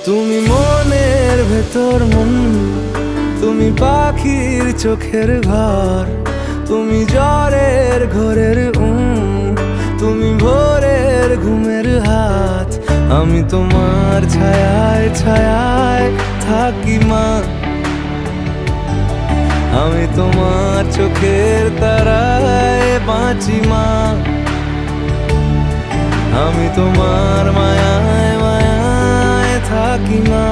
তুমি মনের ভেতর মন, তুমি পাখির চোখের ঘর, তুমি জ্বরের ঘরের তুমি ভোরের ঘুমের হাত। আমি তোমার ছায়ায় ছায়ায় থাকি মা, আমি তোমার চোখের তারায় বাঁচি মা, আমি তোমার মায়ায় মায়ায় থাকি মা।